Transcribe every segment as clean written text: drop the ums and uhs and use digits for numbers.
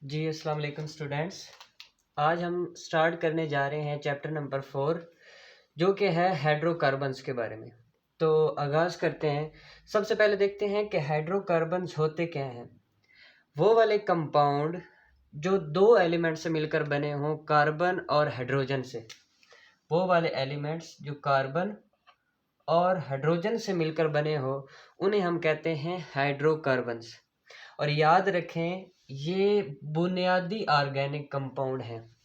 जी अस्सलाम वालेकुम स्टूडेंट्स। आज हम स्टार्ट करने जा रहे हैं चैप्टर नंबर 4 जो कि है हाइड्रोकार्बन्स के बारे में। तो आगाज़ करते हैं। सबसे पहले देखते हैं कि हाइड्रोकार्बन्स होते क्या हैं। वो वाले कंपाउंड जो दो एलिमेंट से मिलकर बने हों, कार्बन और हाइड्रोजन से। वो वाले एलिमेंट्स जो कार्बन और हाइड्रोजन से मिलकर बने हो उन्हें हम कहते हैं हाइड्रोकार्बन्स। और याद रखें ये बुनियादी ऑर्गेनिक कंपाउंड हैं।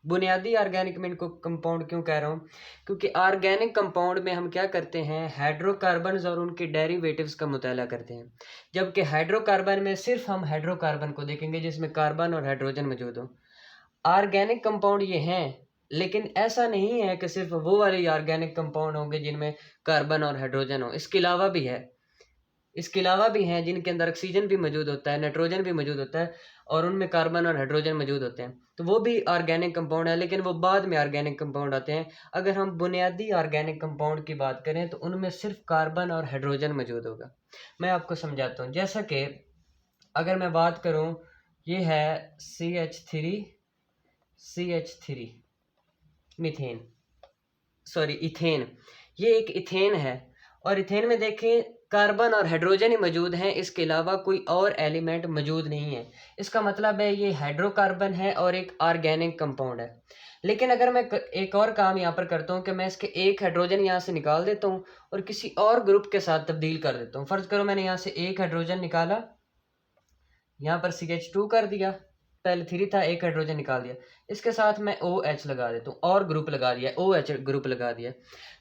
बुनियादी ऑर्गेनिक में इनको कंपाउंड क्यों कह रहा हूँ, क्योंकि ऑर्गेनिक कंपाउंड में हम क्या करते हैं, हाइड्रोकार्बन्स और उनके डेरिवेटिव्स का मुताला करते हैं। जबकि हाइड्रोकार्बन में सिर्फ हम हाइड्रोकार्बन को देखेंगे जिसमें कार्बन और हाइड्रोजन मौजूद हो। ऑर्गेनिक कंपाउंड ये हैं, लेकिन ऐसा नहीं है कि सिर्फ वो वाले ऑर्गेनिक कंपाउंड होंगे जिनमें कार्बन और हाइड्रोजन हो। इसके अलावा भी हैं जिनके अंदर ऑक्सीजन भी मौजूद होता है, नाइट्रोजन भी मौजूद होता है और उनमें कार्बन और हाइड्रोजन मौजूद होते हैं। तो वो भी ऑर्गेनिक कंपाउंड है, लेकिन वो बाद में ऑर्गेनिक कंपाउंड आते हैं। अगर हम बुनियादी ऑर्गेनिक कंपाउंड की बात करें तो उनमें सिर्फ कार्बन और हाइड्रोजन मौजूद होगा। मैं आपको समझाता हूँ। जैसा कि अगर मैं बात करूँ, ये है CH3 मीथेन, सॉरी इथेन। ये एक इथेन है और इथेन में देखें कार्बन और हाइड्रोजन ही मौजूद हैं, इसके अलावा कोई और एलिमेंट मौजूद नहीं है। इसका मतलब है ये हाइड्रोकार्बन है और एक ऑर्गेनिक कंपाउंड है। लेकिन अगर मैं एक और काम यहाँ पर करता हूँ कि मैं इसके एक हाइड्रोजन यहाँ से निकाल देता हूँ और किसी और ग्रुप के साथ तब्दील कर देता हूँ। फर्ज करो मैंने यहाँ से एक हाइड्रोजन निकाला, यहाँ पर CH2 कर दिया, पहले 3 था, एक हाइड्रोजन निकाल दिया, इसके साथ मैं OH लगा देता हूँ और ग्रुप लगा दिया, OH ग्रुप लगा दिया।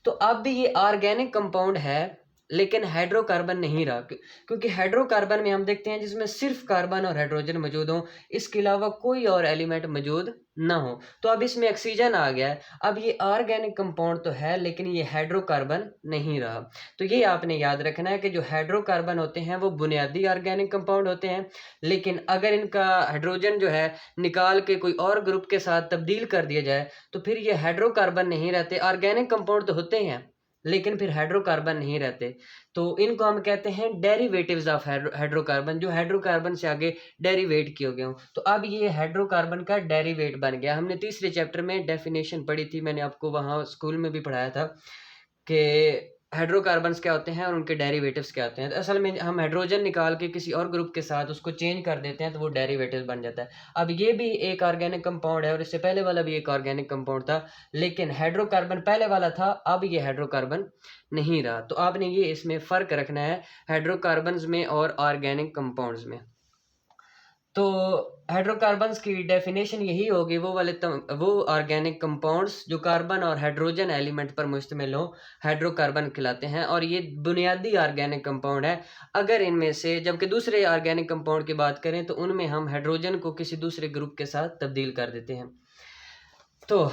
तो अब भी ये ऑर्गेनिक कंपाउंड है लेकिन हाइड्रोकार्बन नहीं रहा, क्योंकि हाइड्रोकार्बन में हम देखते हैं जिसमें सिर्फ कार्बन और हाइड्रोजन मौजूद हो, इसके अलावा कोई और एलिमेंट मौजूद ना हो। तो अब इसमें ऑक्सीजन आ गया है। अब ये ऑर्गेनिक कंपाउंड तो है लेकिन ये हाइड्रोकार्बन नहीं रहा। तो ये आपने याद रखना है कि जो हाइड्रोकार्बन होते हैं वो बुनियादी ऑर्गेनिक कंपाउंड होते हैं, लेकिन अगर इनका हाइड्रोजन जो है निकाल के कोई और ग्रुप के साथ तब्दील कर दिया जाए तो फिर ये हाइड्रोकार्बन नहीं रहते। ऑर्गेनिक कंपाउंड तो होते हैं लेकिन फिर हाइड्रोकार्बन नहीं रहते। तो इनको हम कहते हैं डेरिवेटिव्स ऑफ हाइड्रोकार्बन, जो हाइड्रोकार्बन से आगे डेरिवेट किए गए हों। तो अब ये हाइड्रोकार्बन का डेरिवेट बन गया। हमने तीसरे चैप्टर में डेफिनेशन पढ़ी थी, मैंने आपको वहाँ स्कूल में भी पढ़ाया था कि हाइड्रोकार्बन्स क्या होते हैं और उनके डेरिवेटिव्स क्या होते हैं। तो असल में हम हाइड्रोजन निकाल के किसी और ग्रुप के साथ उसको चेंज कर देते हैं तो वो डेरिवेटिव बन जाता है। अब ये भी एक ऑर्गेनिक कंपाउंड है और इससे पहले वाला भी एक ऑर्गेनिक कंपाउंड था, लेकिन हाइड्रोकार्बन पहले वाला था, अब ये हाइड्रोकार्बन नहीं रहा। तो आपने ये इसमें फ़र्क रखना है हाइड्रोकार्बन्स में और ऑर्गेनिक कंपाउंड्स में। तो हाइड्रोकार्बन्स की डेफिनेशन यही होगी, वो ऑर्गेनिक कंपाउंड्स जो कार्बन और हाइड्रोजन एलिमेंट पर मुश्तमिल हो, हाइड्रोकार्बन कहलाते हैं और ये बुनियादी ऑर्गेनिक कंपाउंड है। अगर इनमें से, जबकि दूसरे ऑर्गेनिक कंपाउंड की बात करें तो उनमें हम हाइड्रोजन को किसी दूसरे ग्रुप के साथ तब्दील कर देते हैं। तो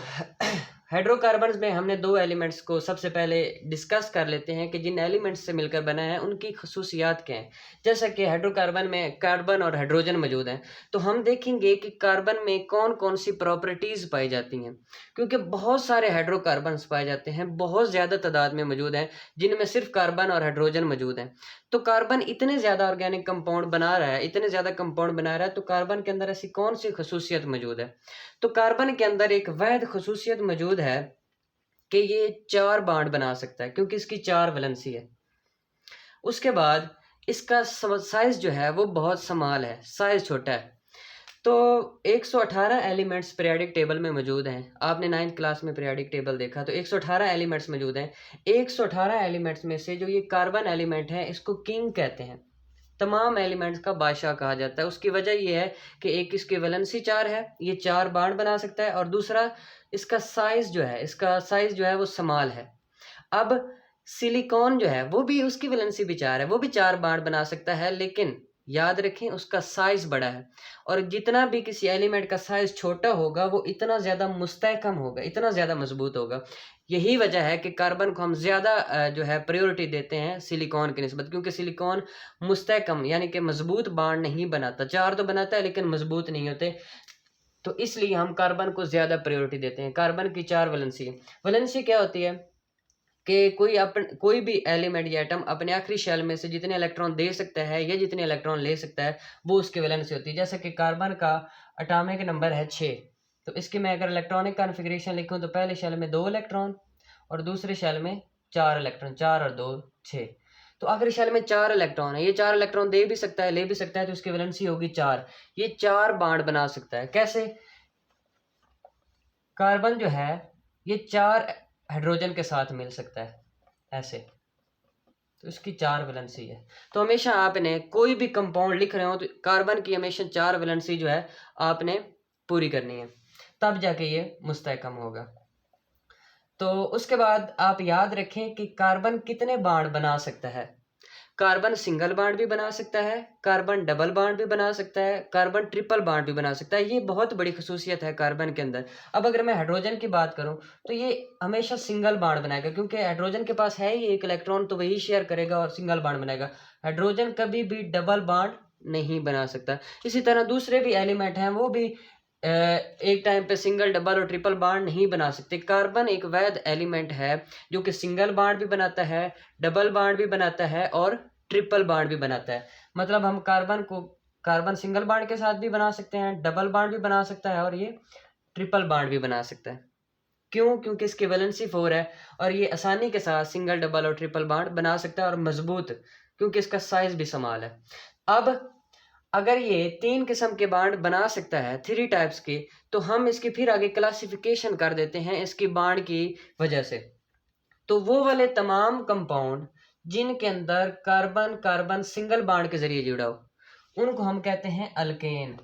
हाइड्रोकार्बन्स में हमने दो एलिमेंट्स को सबसे पहले डिस्कस कर लेते हैं कि जिन एलिमेंट्स से मिलकर बना है उनकी खसूसियात क्या हैं। जैसा कि हाइड्रोकार्बन में कार्बन और हाइड्रोजन मौजूद हैं, तो हम देखेंगे कि कार्बन में कौन कौन सी प्रॉपर्टीज़ पाई जाती हैं, क्योंकि बहुत सारे हाइड्रोकार्बन्स पाए जाते हैं, बहुत ज़्यादा तादाद में मौजूद हैं जिनमें सिर्फ कार्बन और हाइड्रोजन मौजूद हैं। तो कार्बन इतने ज़्यादा ऑर्गेनिक कंपाउंड बना रहा है, इतने ज़्यादा कंपाउंड बना रहा है, तो कार्बन के अंदर ऐसी कौन सी खसूसियत मौजूद है। तो कार्बन के अंदर एक वैध खसूसियत मौजूद है कि ये 4 बॉन्ड बना सकता है, क्योंकि इसकी 4 वैलेंसी है। उसके बाद इसका साइज जो है वो बहुत स्मॉल है, साइज छोटा है। तो 118 एलिमेंट्स पीरियोडिक टेबल में मौजूद हैं। आपने 9th क्लास में पीरियोडिक टेबल देखा, तो 118 एलिमेंट्स मौजूद हैं। 118 एलिमेंट्स में से जो ये कार्बन एलिमेंट है इसको किंग कहते हैं, तमाम एलिमेंट्स का बादशाह कहा जाता है। उसकी वजह यह है कि एक इसकी वैलेंसी 4 है, ये 4 बॉन्ड बना सकता है, और दूसरा इसका साइज जो है वो स्मॉल है। अब सिलिकॉन जो है वो भी, उसकी वैलेंसी भी 4 है, वो भी 4 बॉन्ड बना सकता है, लेकिन याद रखें उसका साइज बड़ा है। और जितना भी किसी एलिमेंट का साइज छोटा होगा वो इतना ज़्यादा मुस्तहकम होगा, इतना ज़्यादा मजबूत होगा। यही वजह है कि कार्बन को हम ज़्यादा जो है प्रायोरिटी देते हैं सिलिकॉन की निस्बत, क्योंकि सिलिकॉन मुस्तहकम यानी कि मजबूत बॉन्ड नहीं बनाता। 4 तो बनाता है लेकिन मजबूत नहीं होते, तो इसलिए हम कार्बन को ज़्यादा प्रायोरिटी देते हैं। कार्बन की 4 वैलेंसी क्या होती है कि कोई भी एलिमेंट या एटम अपने आखिरी शेल में से जितने इलेक्ट्रॉन दे सकता है या जितने इलेक्ट्रॉन ले सकता है वो उसकी वैलेंसी होती है। जैसे कि कार्बन का एटॉमिक नंबर है 6, तो इसकी मैं अगर इलेक्ट्रॉनिक कॉन्फ़िगरेशन लिखूं तो पहले शेल में 2 इलेक्ट्रॉन और दूसरे शेल में 4 इलेक्ट्रॉन, 4 और 2 6। तो आखिरी शेल में 4 इलेक्ट्रॉन है, ये 4 इलेक्ट्रॉन दे भी सकता है ले भी सकता है, तो उसकी वैलेंसी होगी 4। ये 4 बॉन्ड बना सकता है। कैसे? कार्बन जो है ये 4 हाइड्रोजन के साथ मिल सकता है ऐसे, तो इसकी 4 वैलेंसी है। तो हमेशा आपने कोई भी कंपाउंड लिख रहे हो तो कार्बन की हमेशा 4 वैलेंसी जो है आपने पूरी करनी है, तब जाके ये मुस्तहकम होगा। तो उसके बाद आप याद रखें कि कार्बन कितने बॉन्ड बना सकता है। कार्बन सिंगल बॉन्ड भी बना सकता है, कार्बन डबल बॉन्ड भी बना सकता है, कार्बन ट्रिपल बॉन्ड भी बना सकता है। ये बहुत बड़ी खसूसियत है कार्बन के अंदर। अब अगर मैं हाइड्रोजन की बात करूं तो ये हमेशा सिंगल बॉन्ड बनाएगा, क्योंकि हाइड्रोजन के पास है ही एक इलेक्ट्रॉन, तो वही शेयर करेगा और सिंगल बॉन्ड बनाएगा। हाइड्रोजन कभी भी डबल बॉन्ड नहीं बना सकता। इसी तरह दूसरे भी एलिमेंट हैं वो भी एक टाइम पे सिंगल, डबल और ट्रिपल बॉन्ड नहीं बना सकते। कार्बन एक वैध एलिमेंट है जो कि सिंगल बॉन्ड भी बनाता है, डबल बॉन्ड भी बनाता है और ट्रिपल बॉन्ड भी बनाता है। मतलब हम कार्बन सिंगल बॉन्ड के साथ भी बना सकते हैं, डबल बॉन्ड भी बना सकता है और ये ट्रिपल बॉन्ड भी बना सकता है। क्यों? क्योंकि इसकी वैलेंसी 4 है और ये आसानी के साथ सिंगल, डबल और ट्रिपल बॉन्ड बना सकता है और मजबूत, क्योंकि इसका साइज भी स्मॉल है। अब अगर ये 3 किस्म के बॉन्ड बना सकता है, 3 टाइप्स के, तो हम इसकी फिर आगे क्लासिफिकेशन कर देते हैं इसकी बॉन्ड की वजह से। तो वो वाले तमाम कंपाउंड जिनके अंदर कार्बन कार्बन सिंगल बॉन्ड के जरिए जुड़ा हो उनको हम कहते हैं अल्केन।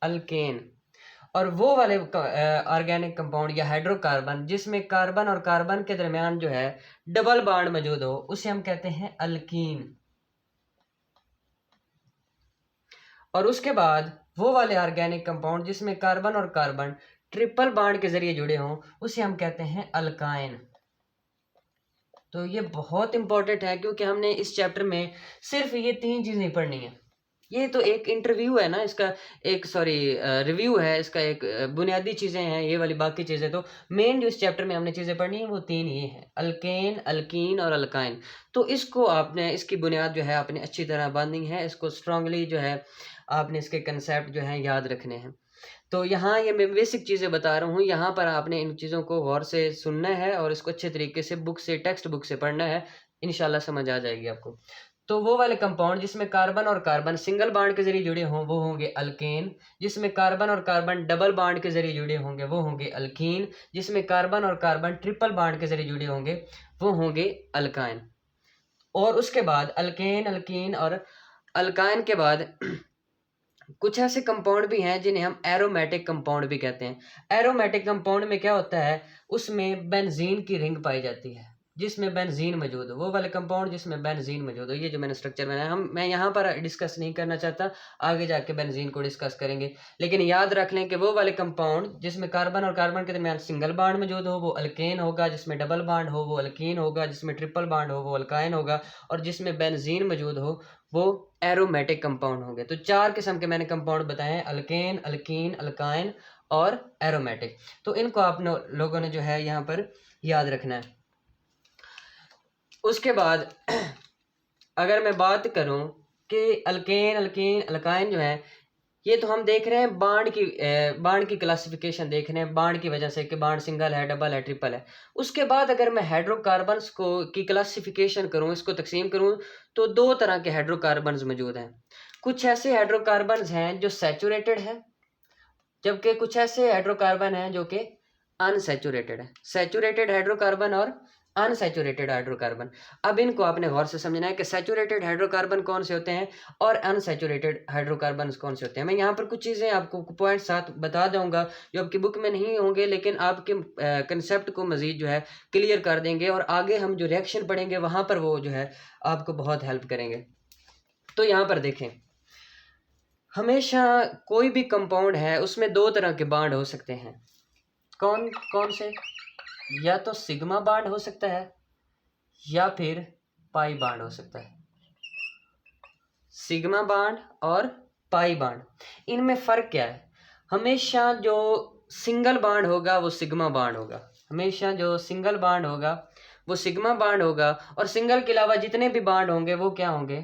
अल्केन। और वो वाले ऑर्गेनिक कंपाउंड या हाइड्रोकार्बन जिसमें कार्बन और कार्बन के दरमियान जो है डबल बॉन्ड मौजूद हो उसे हम कहते हैं अल्कीन। और उसके बाद वो वाले ऑर्गेनिक कंपाउंड जिसमें कार्बन और कार्बन ट्रिपल बॉन्ड के जरिए जुड़े हों उसे हम कहते हैं अल्काइन। तो ये बहुत इंपॉर्टेंट है क्योंकि हमने इस चैप्टर में सिर्फ ये 3 चीज़ें पढ़नी है। ये तो एक इंटरव्यू है ना इसका, एक रिव्यू है इसका, एक बुनियादी चीज़ें हैं ये वाली, बाकी चीज़ें तो मेन जो इस चैप्टर में हमने चीज़ें पढ़नी है वो 3 ये हैं, अल्केन, अल्कीन और अल्काइन। तो इसको आपने, इसकी बुनियाद जो है आपने अच्छी तरह बांधनी है, इसको स्ट्रांगली जो है आपने इसके कंसेप्ट जो हैं याद रखने हैं। तो यहाँ ये मैं बेसिक चीज़ें बता रहा हूँ, यहाँ पर आपने इन चीज़ों को गौर से सुनना है और इसको अच्छे तरीके से बुक से, टेक्स्ट बुक से पढ़ना है, इंशाल्लाह समझ आ जाएगी आपको। तो वो वाले कंपाउंड जिसमें कार्बन और कार्बन सिंगल बॉन्ड के जरिए जुड़े हों वो होंगे अल्केन, जिसमें कार्बन और कार्बन डबल बॉन्ड के जरिए जुड़े होंगे वो होंगे अल्कीन, जिसमें कार्बन और कार्बन ट्रिपल बॉन्ड के जरिए जुड़े होंगे वो होंगे अल्काइन। और उसके बाद अल्केन, अल्कीन और अल्काइन के बाद कुछ ऐसे कंपाउंड भी हैं जिन्हें हम एरोमेटिक कंपाउंड भी कहते हैं। एरोमेटिक कंपाउंड में क्या होता है, उसमें बेंजीन की रिंग पाई जाती है, जिसमें बेंजीन मौजूद हो, वो वाले कंपाउंड जिसमें बेंजीन मौजूद हो। ये जो मैंने स्ट्रक्चर बनाया मैं यहाँ पर डिस्कस नहीं करना चाहता, आगे जाके बेंजीन को डिस्कस करेंगे। लेकिन याद रख लें कि वो वाले कंपाउंड जिसमें कार्बन और कार्बन के दरमियान सिंगल बॉन्ड मौजूद हो वो अल्केन होगा, जिसमें डबल बॉन्ड हो वो अल्कीन होगा, जिसमें ट्रिपल बॉन्ड हो वो अल्काइन होगा, और जिसमें बेंजीन मौजूद हो वो एरोमेटिक कंपाउंड होंगे। तो 4 किस्म के मैंने कंपाउंड बताए हैं, अल्केन, अल्कीन, अल्काइन और एरोमेटिक। तो इनको आप लोगों ने जो है यहाँ पर याद रखना है। उसके बाद अगर मैं बात करूं कि अल्केन, अल्कीन, अल्काइन जो है ये तो हम देख रहे हैं बांड की क्लासिफिकेशन देख रहे हैं, बांड की वजह से कि बांड सिंगल है, डबल है, ट्रिपल है। उसके बाद अगर मैं हाइड्रोकार्बन्स को की क्लासिफिकेशन करूं, इसको तकसीम करूं, तो 2 तरह के हाइड्रोकार्बन्स मौजूद हैं। कुछ ऐसे हाइड्रोकार्बन्स हैं जो सैचुरेटेड है, जबकि कुछ ऐसे हाइड्रोकार्बन हैं जो कि अनसैचुरेटेड है। सैचुरेटेड हाइड्रोकार्बन और अनसैचुरेटेड हाइड्रोकार्बन, अब इनको आपने गौर से समझना है कि सैचुरेटेड हाइड्रोकार्बन कौन से होते हैं और अनसैचुरेटेड हाइड्रोकार्बन कौन से होते हैं। मैं यहाँ पर कुछ चीज़ें आपको पॉइंट साथ बता दूंगा जो आपकी बुक में नहीं होंगे, लेकिन आपके कंसेप्ट को मज़ीद जो है क्लियर कर देंगे और आगे हम जो रिएक्शन पढ़ेंगे वहाँ पर वो जो है आपको बहुत हेल्प करेंगे। तो यहाँ पर देखें, हमेशा कोई भी कंपाउंड है उसमें 2 तरह के बॉन्ड हो सकते हैं। कौन कौन से? या तो सिग्मा बॉन्ड हो सकता है या फिर पाई बॉन्ड हो सकता है। सिग्मा बॉन्ड और पाई बॉन्ड, इनमें फ़र्क क्या है? हमेशा जो सिंगल बॉन्ड होगा वो सिग्मा बॉन्ड होगा, हमेशा जो सिंगल बॉन्ड होगा वो सिग्मा बॉन्ड होगा, और सिंगल के अलावा जितने भी बॉन्ड होंगे वो क्या होंगे,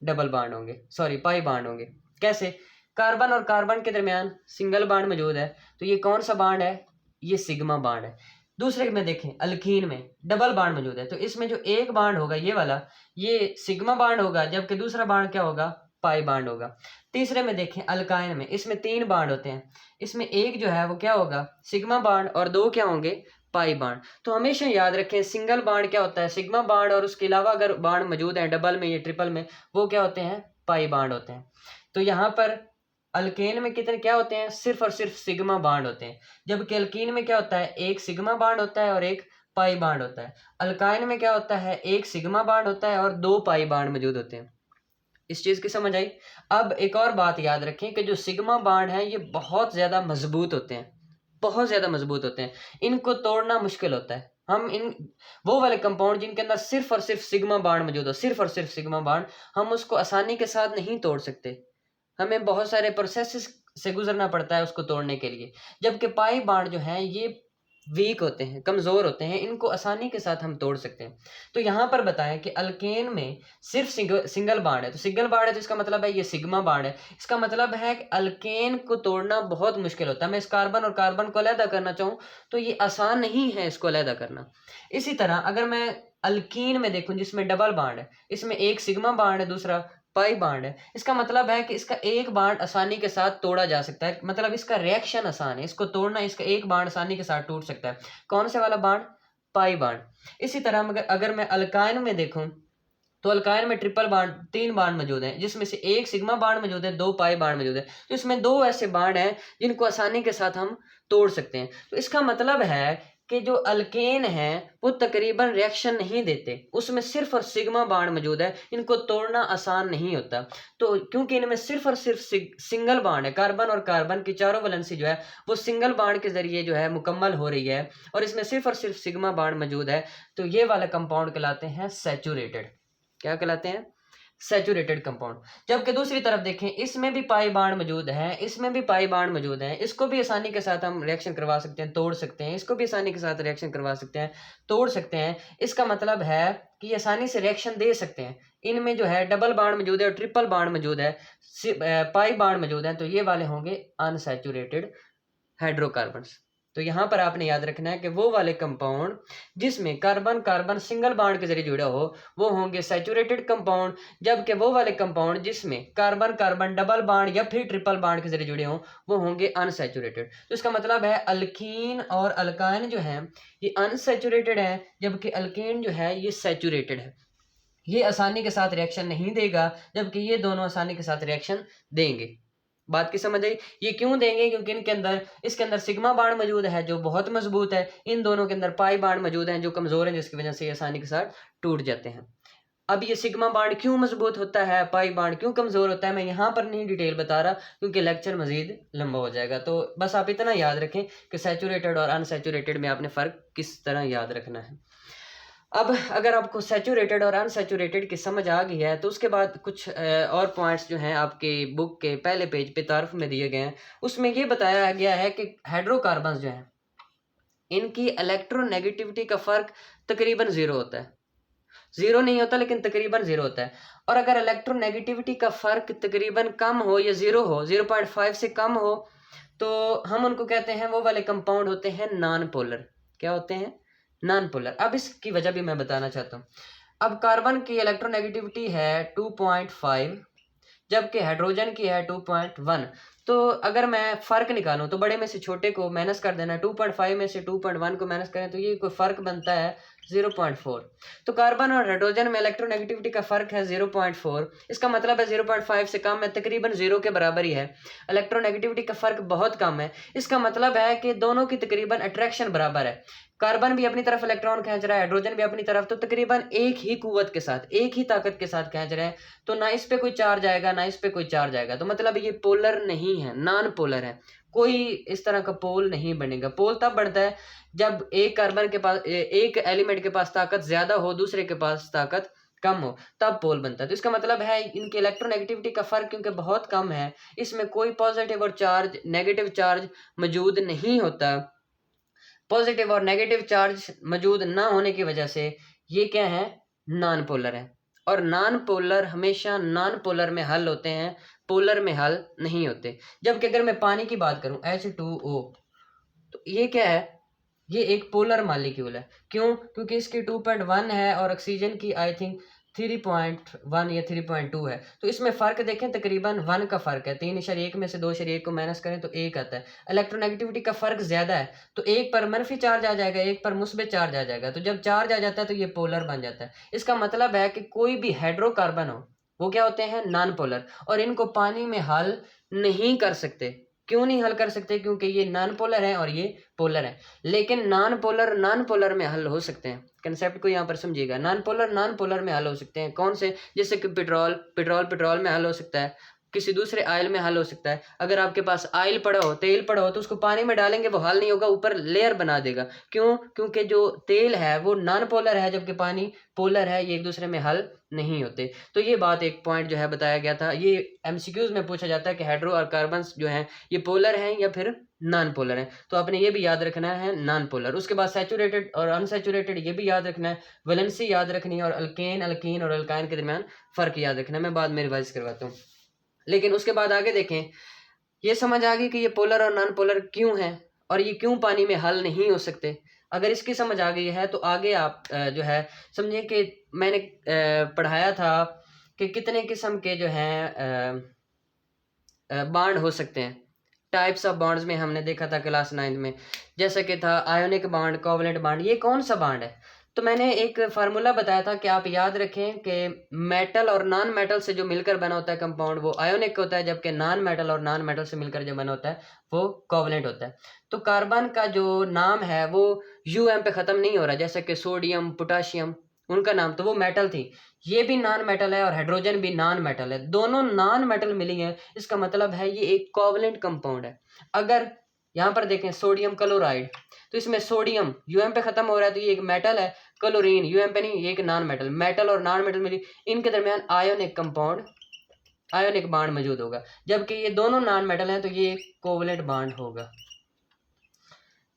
डबल बॉन्ड होंगे, सॉरी पाई बॉन्ड होंगे। कैसे, कार्बन और कार्बन के दरमियान सिंगल बॉन्ड मौजूद है, तो ये कौन सा बॉन्ड है, ये सिग्मा बॉन्ड है। दूसरे में देखें, अल्कीन में डबल बॉन्ड मौजूद है, तो इसमें जो एक बॉन्ड होगा ये वाला, ये सिग्मा बॉन्ड होगा, जबकि दूसरा बॉन्ड क्या होगा, पाई बॉन्ड होगा। तीसरे में देखें, अल्काइन में, इसमें 3 बॉन्ड होते हैं, इसमें एक जो है वो क्या होगा, सिग्मा बॉन्ड, और 2 क्या होंगे, पाई बॉन्ड। तो हमेशा याद रखें, सिंगल बॉन्ड क्या होता है, सिग्मा बॉन्ड, और उसके अलावा अगर बॉन्ड मौजूद है डबल में या ट्रिपल में, वो क्या होते हैं, पाई बॉन्ड होते हैं। तो यहाँ पर अल्केन में कितने क्या होते हैं, सिर्फ और सिर्फ सिग्मा बॉन्ड होते हैं, जबकि अल्कीन में क्या होता है, एक सिग्मा बॉन्ड होता है और एक पाई बॉन्ड होता है। अल्काइन में क्या होता है, एक सिग्मा बॉन्ड होता है और 2 पाई बॉन्ड मौजूद होते हैं। इस चीज़ की समझ आई। अब एक और बात याद रखें कि जो सिग्मा बॉन्ड हैं ये बहुत ज़्यादा मजबूत होते हैं, बहुत ज़्यादा मजबूत होते हैं, इनको तोड़ना मुश्किल होता है। हम इन वो वाले कंपाउंड जिनके अंदर सिर्फ और सिर्फ सिग्मा बॉन्ड मौजूद हो, सिर्फ और सिर्फ सिग्मा बॉन्ड, हम उसको आसानी के साथ नहीं तोड़ सकते, हमें बहुत सारे प्रोसेस से गुजरना पड़ता है उसको तोड़ने के लिए। जबकि पाई बॉन्ड जो हैं ये वीक होते हैं, कमज़ोर होते हैं, इनको आसानी के साथ हम तोड़ सकते हैं। तो यहाँ पर बताएं कि अल्केन में सिर्फ सिंगल बॉन्ड है, तो सिंगल बॉन्ड है तो इसका मतलब है ये सिग्मा बॉन्ड है, इसका मतलब है कि अल्केन को तोड़ना बहुत मुश्किल होता है। मैं इस कार्बन और कार्बन को अलहदा करना चाहूँ तो ये आसान नहीं है इसको अलहदा करना। इसी तरह अगर मैं अल्कीन में देखूँ जिसमें डबल बॉन्ड है, इसमें एक सिग्मा बॉन्ड है, दूसरा पाई बॉन्ड है, इसका मतलब है कि इसका एक बॉन्ड आसानी के साथ तोड़ा जा सकता है, मतलब इसका रिएक्शन आसान है, इसको तोड़ना, इसका एक बॉन्ड आसानी के साथ टूट सकता है। कौन से वाला बॉन्ड, पाई बॉन्ड। इसी तरह अगर मैं अल्काइन में देखूं तो अल्काइन में ट्रिपल बॉन्ड 3 बॉन्ड मौजूद हैं, जिसमें से एक सिग्मा बॉन्ड मौजूद है, 2 पाई बॉन्ड मौजूद है, तो इसमें 2 ऐसे बॉन्ड हैं जिनको आसानी के साथ हम तोड़ सकते हैं। तो इसका मतलब है कि जो अल्केन है वो तकरीबन रिएक्शन नहीं देते, उसमें सिर्फ और सिग्मा बॉन्ड मौजूद है, इनको तोड़ना आसान नहीं होता। तो क्योंकि इनमें सिर्फ और सिर्फ सिंगल बॉन्ड है, कार्बन और कार्बन की चारों वैलेंसी जो है वो सिंगल बॉन्ड के जरिए जो है मुकम्मल हो रही है, और इसमें सिर्फ और सिर्फ सिग्मा बॉन्ड मौजूद है, तो ये वाले कंपाउंड कहलाते हैं सैचुरेटेड। क्या कहलाते हैं, सैचुरेटेड कंपाउंड। जबकि दूसरी तरफ देखें, इसमें भी पाई बॉन्ड मौजूद है, इसमें भी पाई बॉन्ड मौजूद है, इसको भी आसानी के साथ हम रिएक्शन करवा सकते हैं, तोड़ सकते हैं, इसको भी आसानी के साथ रिएक्शन करवा सकते हैं, तोड़ सकते हैं। इसका मतलब है कि ये आसानी से रिएक्शन दे सकते हैं। इनमें जो है डबल बॉन्ड मौजूद है और ट्रिपल बॉन्ड मौजूद है, पाई बॉन्ड मौजूद है, तो ये वाले होंगे अनसैचुरेटेड हाइड्रोकार्बन्स। तो यहाँ पर आपने याद रखना है कि वो वाले कंपाउंड जिसमें कार्बन कार्बन सिंगल बॉन्ड के जरिए जुड़ा हो वो होंगे सैचुरेटेड कंपाउंड, जबकि वो वाले कंपाउंड जिसमें कार्बन कार्बन डबल बॉन्ड या फिर ट्रिपल बॉन्ड के जरिए जुड़े हों वो होंगे अनसैचुरेटेड। तो इसका मतलब है अल्कीन और अल्काइन जो है ये अनसैचुरेटेड है, जबकि अल्केन जो है ये सैचुरेटेड है, ये आसानी के साथ रिएक्शन नहीं देगा, जबकि ये दोनों आसानी के साथ रिएक्शन देंगे। बात की समझ आई। ये क्यों देंगे, क्योंकि इसके अंदर सिग्मा बॉन्ड मौजूद है जो बहुत मजबूत है, इन दोनों के अंदर पाई बॉन्ड मौजूद हैं जो कमजोर हैं, जिसकी वजह से ये आसानी के साथ टूट जाते हैं। अब ये सिग्मा बॉन्ड क्यों मजबूत होता है, पाई बॉन्ड क्यों कमजोर होता है, मैं यहाँ पर नहीं डिटेल बता रहा क्योंकि लेक्चर मजीद लंबा हो जाएगा। तो बस आप इतना याद रखें कि सैचुरेटेड और अनसैचुरेटेड में आपने फ़र्क किस तरह याद रखना है। अब अगर आपको सैचुरेटेड और अनसैचुरेटेड की समझ आ गई है तो उसके बाद कुछ और पॉइंट्स जो हैं आपके बुक के पहले पेज पे तारफ में दिए गए हैं, उसमें ये बताया गया है कि हाइड्रोकार्बन्स जो हैं इनकी इलेक्ट्रोनेगेटिविटी का फ़र्क तकरीबन ज़ीरो होता है, ज़ीरो नहीं होता लेकिन तकरीबन ज़ीरो होता है। और अगर इलेक्ट्रोनेगेटिविटी का फ़र्क तकरीबन कम हो या ज़ीरो हो, 0.5 से कम हो, तो हम उनको कहते हैं वो वाले कंपाउंड होते हैं नॉन पोलर। क्या होते हैं, नॉन पोलर। अब इसकी वजह भी मैं बताना चाहता हूँ। अब कार्बन की इलेक्ट्रोनेगेटिविटी है 2.5, जबकि हाइड्रोजन की है 2.1। तो अगर मैं फ़र्क निकालूं तो बड़े में से छोटे को माइनस कर देना, 2.5 में से 2.1 को माइनस करें तो ये कोई फ़र्क बनता है 0.4। तो कार्बन और हाइड्रोजन में इलेक्ट्रोनेगेटिविटी का फ़र्क है 0.4, इसका मतलब है 0.5 से कम है, तकरीबन 0 के बराबर ही है। इलेक्ट्रोनेगेटिविटी का फ़र्क बहुत कम है, इसका मतलब है कि दोनों की तकरीबन अट्रैक्शन बराबर है। कार्बन भी अपनी तरफ इलेक्ट्रॉन खींच रहा है, हाइड्रोजन भी अपनी तरफ, तो तकरीबन एक ही कुव्वत के साथ, एक ही ताकत के साथ खींच रहे हैं, तो ना इस पे कोई चार्ज आएगा ना इस पे कोई चार्ज आएगा। तो मतलब ये पोलर नहीं है, नॉन पोलर है, कोई इस तरह का पोल नहीं बनेगा। पोल तब बढ़ता है जब एक कार्बन के पास, एक एलिमेंट के पास ताकत ज्यादा हो, दूसरे के पास ताकत कम हो, तब पोल बनता है। तो इसका मतलब है इनकी इलेक्ट्रोनेगेटिविटी का फर्क क्योंकि बहुत कम है, इसमें कोई पॉजिटिव और चार्ज नेगेटिव चार्ज मौजूद नहीं होता, पॉजिटिव और नेगेटिव चार्ज मौजूद ना होने की वजह से ये क्या है, नॉन पोलर है। और नॉन पोलर हमेशा नॉन पोलर में हल होते हैं, पोलर में हल नहीं होते। जबकि अगर मैं पानी की बात करूं H2O, तो ये क्या है, ये एक पोलर मॉलिक्यूल है। क्यों? क्योंकि इसकी 2.1 है और ऑक्सीजन की आई थिंक 3.1 या 3.2 है। तो इसमें फ़र्क देखें, तकरीबन 1 का फ़र्क है। 3/1 में से 2/1 को माइनस करें तो 1 आता है। इलेक्ट्रोनेगेटिविटी का फ़र्क ज़्यादा है, तो एक पर मनफी चार्ज आ जाएगा, एक पर मुस्बित चार्ज आ जाएगा। तो जब चार्ज आ जाता है तो ये पोलर बन जाता है। इसका मतलब है कि कोई भी हाइड्रोकार्बन हो, वो क्या होते हैं, नॉन पोलर, और इनको पानी में हल नहीं कर सकते। क्यों नहीं हल कर सकते? क्योंकि ये नॉन पोलर है और ये पोलर है। लेकिन नॉन पोलर में हल हो सकते हैं। कंसेप्ट को यहाँ पर समझिएगा, नॉन पोलर में हल हो सकते हैं। कौन से? जैसे कि पेट्रोल में हल हो सकता है, किसी दूसरे आयल में हल हो सकता है। अगर आपके पास आयल पड़ा हो, तेल पड़ा हो, तो उसको पानी में डालेंगे वो हल नहीं होगा, ऊपर लेयर बना देगा। क्यों? क्योंकि जो तेल है वो नॉन पोलर है, जबकि पानी पोलर है, ये एक दूसरे में हल नहीं होते। तो ये बात, एक पॉइंट जो है बताया गया था। ये एमसीक्यूज में पूछा जाता है कि हाइड्रो और कार्बन जो हैं ये पोलर हैं या फिर नॉन पोलर हैं। तो आपने ये भी याद रखना है, नॉन पोलर। उसके बाद सैचुरेटेड और अनसैचुरेटेड ये भी याद रखना है, वैलेंसी याद रखनी है, और अल्कीन और अल्काइन के दरमियान फ़र्क याद रखना है। मैं बाद में रिवाइज करवाता हूँ। लेकिन उसके बाद आगे देखें, ये समझ आ गई कि ये पोलर और नॉन पोलर क्यों हैं और ये क्यों पानी में हल नहीं हो सकते। अगर इसकी समझ आ गई है तो आगे आप जो है समझिए कि मैंने पढ़ाया था कि कितने किस्म के जो हैं बॉन्ड हो सकते हैं। टाइप्स ऑफ बॉन्ड्स में हमने देखा था क्लास 9 में, जैसे कि था आयोनिक बॉन्ड, कोवलेंट बॉन्ड। ये कौन सा बॉन्ड है? तो मैंने एक फार्मूला बताया था कि आप याद रखें कि मेटल और नॉन मेटल से जो मिलकर बना होता है कंपाउंड वो आयोनिक होता है, जबकि नॉन मेटल और नॉन मेटल से मिलकर जो बना होता है वो कोवलेंट होता है। तो कार्बन का जो नाम है वो UM पे ख़त्म नहीं हो रहा, जैसे कि सोडियम, पोटाशियम, उनका नाम तो वो मेटल थी। ये भी नॉन मेटल है और हाइड्रोजन भी नॉन मेटल है, दोनों नॉन मेटल मिली हैं। इसका मतलब है ये एक कोवलेंट कंपाउंड है। अगर यहाँ पर देखें सोडियम क्लोराइड, तो इसमें सोडियम UM पे खत्म हो रहा है, तो ये एक मेटल है। क्लोरीन UM पे नहीं, ये एक नॉन मेटल। मेटल और नॉन मेटल मिली, इनके दरमियान आयोनिक कंपाउंड, आयोनिक बॉन्ड मौजूद होगा। जबकि ये दोनों नॉन मेटल हैं तो ये कोवलेंट बॉन्ड होगा।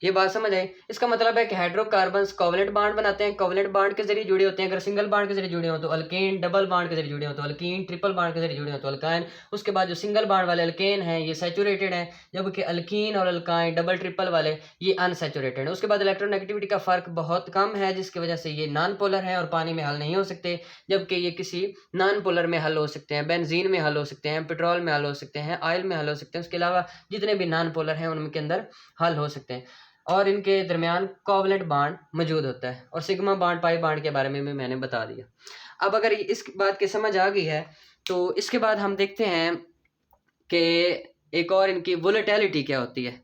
ये बात समझ आई? इसका मतलब है कि हाइड्रोकार्बन्स कोवलेंट बॉन्ड बनाते हैं, कोवलेंट बॉन्ड के जरिए जुड़े होते हैं। अगर सिंगल बॉन्ड के जरिए जुड़े हो तो अल्केन, डबल बॉन्ड के जरिए जुड़े हो तो अल्कीन, ट्रिपल बॉन्ड के जरिए जुड़े हो तो अल्काइन। उसके बाद जो सिंगल बॉन्ड वाले अल्केन हैं ये सैचुरेटेड हैं, जबकि अल्कीन और अल्काइन डबल ट्रिपल वाले ये अनसैचुरेटेड हैं। उसके बाद इलेक्ट्रोनेगेटिविटी का फर्क बहुत कम है, जिसकी वजह से ये नॉन पोलर है और पानी में हल नहीं हो सकते, जबकि ये किसी नॉन पोलर में हल हो सकते हैं, बेंजीन में हल हो सकते हैं, पेट्रोल में हल हो सकते हैं, ऑयल में हल हो सकते हैं। उसके अलावा जितने भी नॉन पोलर हैं उनके अंदर हल हो सकते हैं और इनके दरमियान कोवलेंट बॉन्ड मौजूद होता है। और सिग्मा बॉन्ड, पाई बॉन्ड के बारे में भी मैंने बता दिया। अब अगर इस बात की समझ आ गई है तो इसके बाद हम देखते हैं कि एक और इनकी वोलेटिलिटी क्या होती है।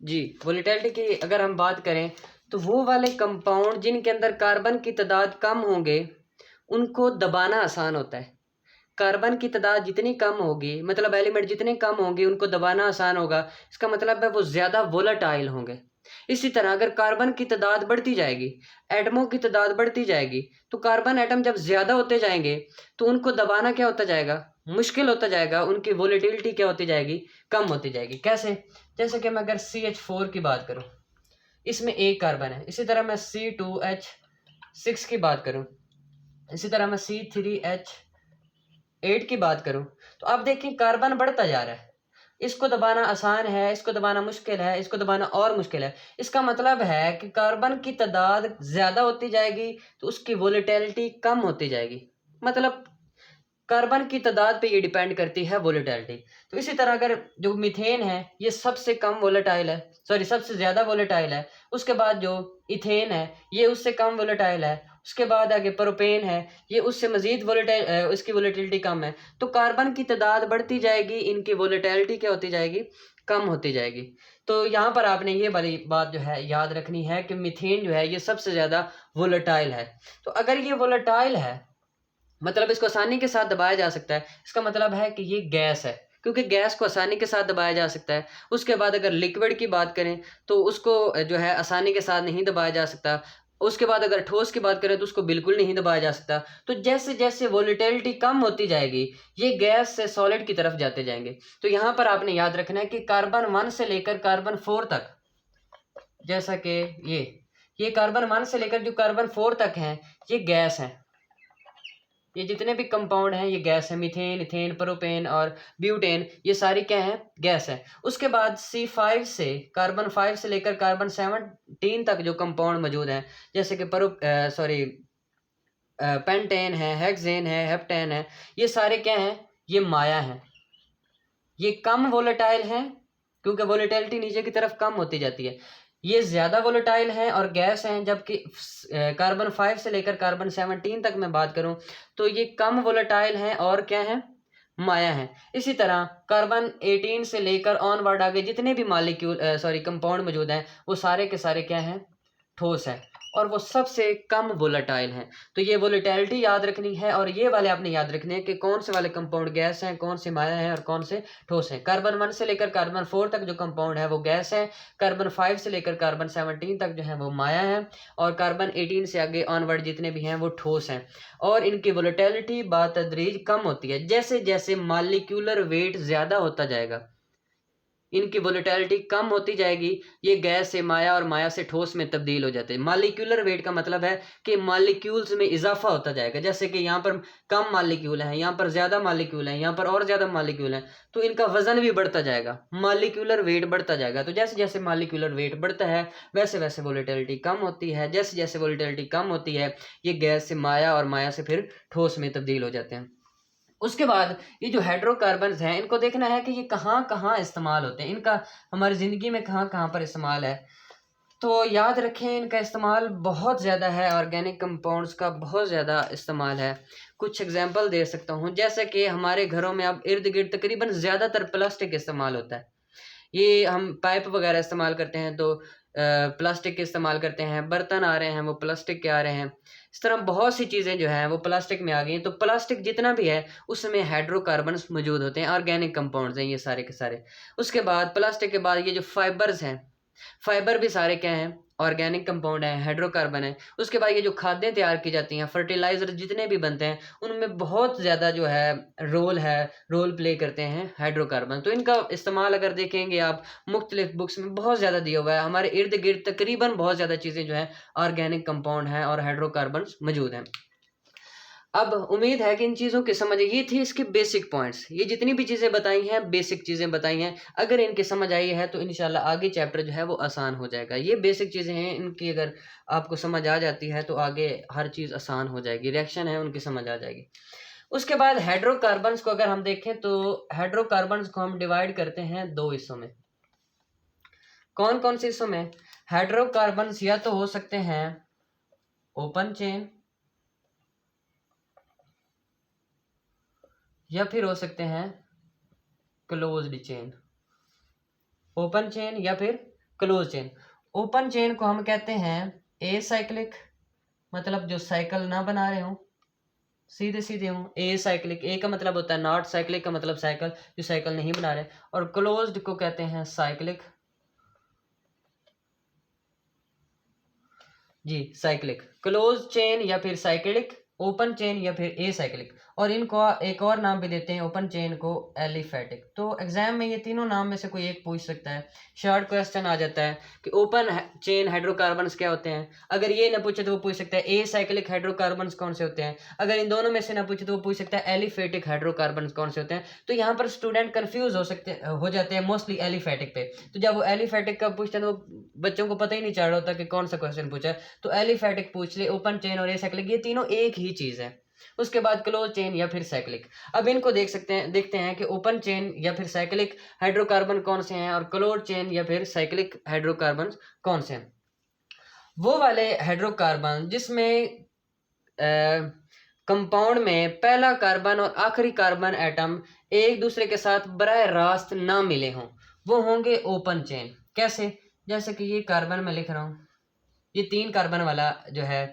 जी, वोलेटिलिटी की अगर हम बात करें तो वो वाले कंपाउंड जिनके अंदर कार्बन की तादाद कम होंगे उनको दबाना आसान होता है। कार्बन की तादाद जितनी कम होगी, मतलब एलिमेंट जितने कम होंगे उनको दबाना आसान होगा। इसका मतलब है वो ज़्यादा वोलेटाइल होंगे। इसी तरह अगर कार्बन की तादाद बढ़ती जाएगी, एटमों की तादाद बढ़ती जाएगी, तो कार्बन एटम जब ज़्यादा होते जाएंगे तो उनको दबाना क्या होता जाएगा, मुश्किल होता जाएगा। उनकी वोलेटिलिटी क्या होती जाएगी, कम होती जाएगी। कैसे? जैसे कि मैं अगर CH4 की बात करूँ, इसमें एक कार्बन है। इसी तरह मैं C2H6 की बात करूँ, इसी तरह मैं C3H8 की बात करूं, तो आप देखें कार्बन बढ़ता जा रहा है। इसको दबाना आसान है, इसको दबाना मुश्किल है, इसको दबाना और मुश्किल है। इसका मतलब है कि कार्बन की तादाद ज़्यादा होती जाएगी तो उसकी वोलेटिलिटी कम होती जाएगी। मतलब कार्बन की तादाद पे ये डिपेंड करती है वोलेटिलिटी। तो इसी तरह अगर जो मीथेन है ये सबसे कम वोलेटाइल है, सॉरी सबसे ज़्यादा वोलेटाइल है। उसके बाद जो इथेन है ये उससे कम वोलेटाइल है। उसके बाद आगे प्रोपेन है, ये उससे मज़ीद वोलेटाइल, उसकी वोलेटिलिटी कम है। तो कार्बन की तादाद बढ़ती जाएगी, इनकी वोलेटिलिटी क्या होती जाएगी, कम होती जाएगी। तो यहाँ पर आपने ये वाली बात जो है याद रखनी है कि मीथेन जो है ये सबसे ज़्यादा वोलेटाइल है। तो अगर ये वोलेटाइल है मतलब इसको आसानी के साथ दबाया जा सकता है, इसका मतलब है कि ये गैस है, क्योंकि गैस को आसानी के साथ दबाया जा सकता है। उसके बाद अगर लिक्विड की बात करें तो उसको जो है आसानी के साथ नहीं दबाया जा सकता। उसके बाद अगर ठोस की बात करें तो उसको बिल्कुल नहीं दबाया जा सकता। तो जैसे जैसे वोलेटिलिटी कम होती जाएगी ये गैस से सॉलिड की तरफ जाते जाएंगे। तो यहाँ पर आपने याद रखना है कि कार्बन 1 से लेकर कार्बन 4 तक जैसा कि ये कार्बन 1 से लेकर जो कार्बन 4 तक हैं ये गैस हैं। ये जितने भी कंपाउंड हैं ये गैस है। मीथेन, इथेन, प्रोपेन और ब्यूटेन ये सारी क्या हैं? गैस है। उसके बाद C5 से कार्बन 5 से लेकर कार्बन 17 तक जो कंपाउंड मौजूद हैं जैसे कि पेंटेन है, हेक्सेन है, हेप्टेन है, ये सारे क्या हैं? ये माया हैं। ये कम वोलेटाइल हैं क्योंकि वोलेटिलिटी नीचे की तरफ कम होती जाती है। ये ज़्यादा वोलेटाइल हैं और गैस हैं, जबकि कार्बन 5 से लेकर कार्बन 17 तक मैं बात करूं तो ये कम वोलेटाइल हैं और क्या हैं? माया हैं। इसी तरह कार्बन 18 से लेकर ऑनवर्ड आगे जितने भी कंपाउंड मौजूद हैं वो सारे के सारे क्या हैं? ठोस है और वो सबसे कम वोलेटाइल हैं। तो ये वोलेटिलिटी याद रखनी है और ये वाले आपने याद रखने हैं कि कौन से वाले कंपाउंड गैस हैं, कौन से माया हैं और कौन से ठोस हैं। कार्बन 1 से लेकर कार्बन 4 तक जो कंपाउंड है वो गैस है। कार्बन 5 से लेकर कार्बन 17 तक जो है वो माया है और कार्बन 18 से आगे ऑनवर्ड जितने भी हैं वो ठोस हैं और इनकी वोलेटिलिटी बातदरीज कम होती है। जैसे जैसे मॉलिक्यूलर वेट ज़्यादा होता जाएगा इनकी वोलेटिलिटी कम होती जाएगी, ये गैस से माया और माया से ठोस में तब्दील हो जाते हैं। मॉलिक्यूलर वेट का मतलब है कि मॉलिक्यूल्स में इजाफा होता जाएगा। जैसे कि यहाँ पर कम मॉलिक्यूल हैं, यहाँ पर ज़्यादा मॉलिक्यूल हैं, यहाँ पर और ज़्यादा मॉलिक्यूल हैं, तो इनका वजन भी बढ़ता जाएगा, मॉलिक्यूलर वेट बढ़ता जाएगा। तो जैसे जैसे मॉलिक्यूलर वेट बढ़ता है वैसे वैसे वोलेटिलिटी कम होती है। जैसे जैसे वोलेटिलिटी कम होती है ये गैस से माया और माया से फिर ठोस में तब्दील हो जाते हैं। उसके बाद ये जो हाइड्रोकार्बन्स हैं इनको देखना है कि ये कहाँ कहाँ इस्तेमाल होते हैं, इनका हमारी ज़िंदगी में कहाँ कहाँ पर इस्तेमाल है। तो याद रखें इनका इस्तेमाल बहुत ज़्यादा है, ऑर्गेनिक कंपाउंड्स का बहुत ज़्यादा इस्तेमाल है। कुछ एग्जांपल दे सकता हूँ, जैसे कि हमारे घरों में अब इर्द गिर्द तकरीबन ज़्यादातर प्लास्टिक इस्तेमाल होता है। ये हम पाइप वगैरह इस्तेमाल करते हैं तो प्लास्टिक के इस्तेमाल करते हैं, बर्तन आ रहे हैं वो प्लास्टिक के आ रहे हैं। इस तरह बहुत सी चीज़ें जो हैं वो प्लास्टिक में आ गई हैं। तो प्लास्टिक जितना भी है उसमें हाइड्रोकार्बन्स मौजूद होते हैं, ऑर्गेनिक कंपाउंड्स हैं ये सारे के सारे। उसके बाद प्लास्टिक के बाद ये जो फाइबर्स हैं, फाइबर भी सारे क्या हैं? ऑर्गेनिक कंपाउंड है, हाइड्रोकार्बन है। उसके बाद ये जो खादें तैयार की जाती हैं, फर्टिलाइज़र जितने भी बनते हैं उनमें बहुत ज़्यादा जो है रोल प्ले करते हैं हाइड्रोकार्बन। तो इनका इस्तेमाल अगर देखेंगे आप मुख्तलिफ बुक्स में बहुत ज़्यादा दिया हुआ है। हमारे इर्द गिर्द तकरीबन बहुत ज़्यादा चीज़ें जो हैं ऑर्गेनिक कंपाउंड हैं और हाइड्रोकार्बन्स मौजूद हैं। अब उम्मीद है कि इन चीज़ों की समझ, ये थी इसके बेसिक पॉइंट्स। ये जितनी भी चीज़ें बताई हैं बेसिक चीज़ें बताई हैं, अगर इनकी समझ आई है तो इंशाल्लाह आगे चैप्टर जो है वो आसान हो जाएगा। ये बेसिक चीज़ें हैं, इनकी अगर आपको समझ आ जाती है तो आगे हर चीज़ आसान हो जाएगी। रिएक्शन है उनकी समझ आ जाएगी। उसके बाद हाइड्रोकार्बन्स को अगर हम देखें तो हाइड्रोकार्बन्स को हम डिवाइड करते हैं दो हिस्सों में। कौन कौन से हिस्सों में? हाइड्रोकार्बन्स या तो हो सकते हैं ओपन चेन या फिर हो सकते हैं क्लोज्ड चेन। ओपन चेन या फिर क्लोज चेन। ओपन चेन को हम कहते हैं ए साइक्लिक, मतलब जो साइकिल ना बना रहे हो, सीधे सीधे हो। ए साइक्लिक, ए का मतलब होता है नॉट, साइक्लिक का मतलब साइकिल, जो साइकिल नहीं बना रहे। और क्लोज्ड को कहते हैं साइक्लिक, जी साइक्लिक। क्लोज चेन या फिर साइक्लिक, ओपन चेन या फिर ए साइक्लिक। और इनको एक और नाम भी देते हैं ओपन चेन को एलिफेटिक। तो एग्जाम में ये तीनों नाम में से कोई एक पूछ सकता है। शॉर्ट क्वेश्चन आ जाता है कि ओपन चेन हाइड्रोकार्बन्स क्या होते हैं। अगर ये ना पूछे तो वो पूछ सकता है ए साइक्लिक हाइड्रोकार्बन्स कौन से होते हैं। अगर इन दोनों में से ना पूछे तो वो पूछ सकता है एलिफेटिक हाइड्रोकार्बन्स कौन से होते हैं। तो यहाँ पर स्टूडेंट कन्फ्यूज हो जाते हैं मोस्टली एलिफेटिक पे। तो जब वो एलिफेटिक का पूछते हैं तो बच्चों को पता ही नहीं चल रहा होता कि कौन सा क्वेश्चन पूछा है। तो एलिफेटिक पूछ ले, ओपन चेन और ए साइक्लिक, ये तीनों एक ही चीज़ है। उसके बाद क्लोज चेन या फिर साइक्लिक। अब इनको देखते हैं कि ओपन चेन या फिर साइक्लिक हाइड्रोकार्बन कौन से हैं और क्लोज चेन या फिर साइक्लिक हाइड्रोकार्बन कौन से हैं। वो वाले हाइड्रोकार्बन जिसमें कंपाउंड में पहला कार्बन और आखिरी कार्बन एटम एक दूसरे के साथ बराह रास्त ना मिले हों, वो होंगे ओपन चेन। कैसे? जैसे कि ये कार्बन मैं लिख रहा हूँ, ये 3 कार्बन वाला जो है